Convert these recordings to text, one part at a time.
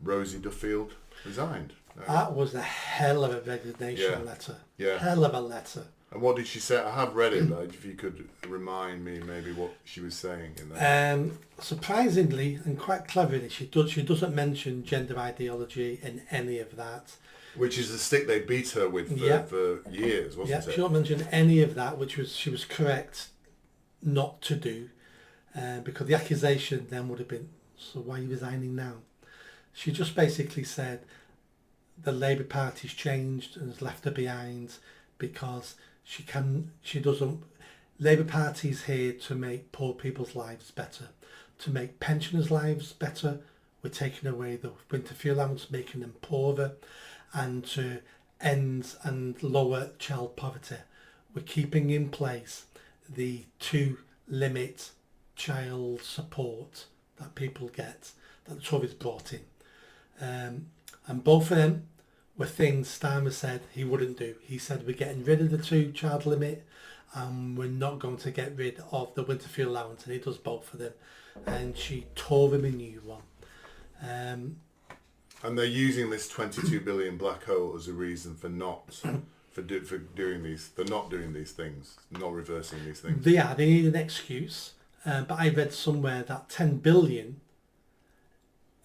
Rosie Duffield resigned. That was a hell of a resignation letter. Yeah. Hell of a letter. And what did she say? I have read it, but if you could remind me maybe what she was saying in there. Surprisingly and quite cleverly, she doesn't mention gender ideology in any of that. Which is the stick they beat her with for years, wasn't it? She didn't mention any of that, she was correct not to do, because the accusation then would have been, so why are you resigning now? She just basically said the Labour Party's changed and has left her behind because Labour Party's here to make poor people's lives better, to make pensioners' lives better. We're taking away the winter fuel allowance, making them poorer, and to end and lower child poverty. We're keeping in place the 2-limit child support that people get, that the Tories brought in. And both of them were things Starmer said he wouldn't do. He said we're getting rid of the 2-child limit and we're not going to get rid of the winter fuel allowance, and he does both of them. And she tore him a new one. And they're using this 22 billion black hole as a reason for not doing these things, not reversing these things. They need an excuse. But I read somewhere that 10 billion,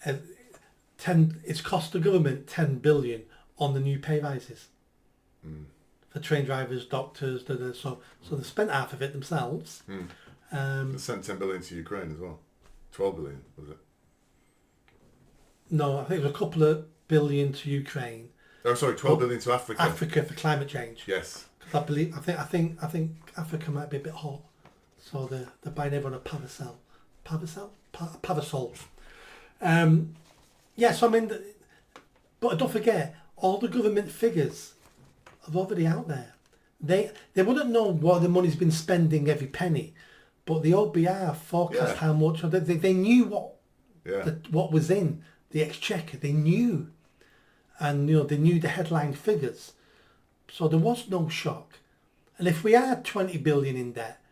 it's cost the government 10 billion on the new pay rises for train drivers, doctors. So they spent half of it themselves. They sent 10 billion to Ukraine as well. 12 billion was it? No, I think it was a couple of billion to Ukraine. Oh, sorry, 12 billion to Africa. Africa for climate change. Yes. I think Africa might be a bit hot, so they're buying everyone a parasol. So I mean, but don't forget, all the government figures are already out there. They wouldn't know what the money's been spending every penny, but the OBR forecast how much. They knew what was in the exchequer. They knew, and they knew the headline figures, so there was no shock. And if we had 20 billion in debt,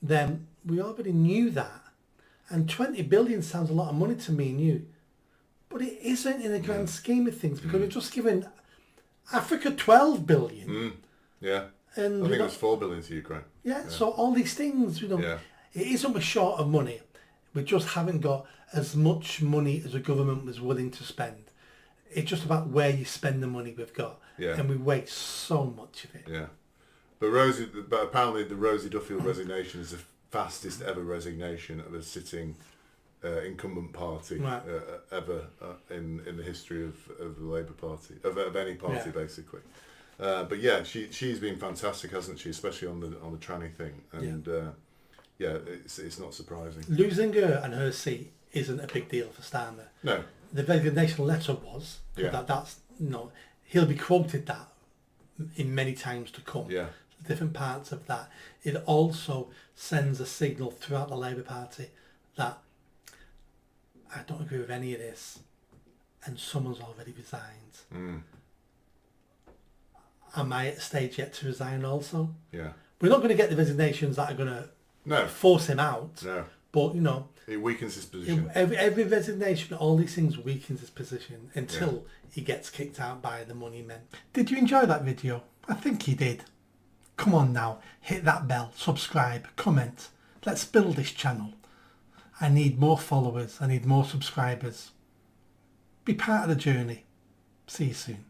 then we already knew that. And 20 billion sounds a lot of money to me and you, but it isn't in the grand scheme of things, because we've just given Africa 12 billion. Yeah. And I think it was 4 billion to Ukraine. Yeah. So all these things, it isn't we're short of money. We just haven't got as much money as the government was willing to spend. It's just about where you spend the money we've got. Yeah. And we waste so much of it. Yeah. But apparently the Rosie Duffield resignation is the fastest ever resignation of a sitting incumbent party ever in the history of the Labour Party, of any party basically. But yeah, she's been fantastic, hasn't she? Especially on the tranny thing, and it's not surprising. Losing her and her seat isn't a big deal for Starmer. No, the resignation letter was. That's he'll be quoted that in many times to come. Yeah, different parts of that. It also sends a signal throughout the Labour Party that I don't agree with any of this, and someone's already resigned. Am I at a stage yet to resign also? Yeah. We're not going to get the resignations that are going to force him out. No. But, it weakens his position. Every resignation, all these things weakens his position until he gets kicked out by the money men. Did you enjoy that video? I think you did. Come on now, hit that bell, subscribe, comment. Let's build this channel. I need more followers. I need more subscribers. Be part of the journey. See you soon.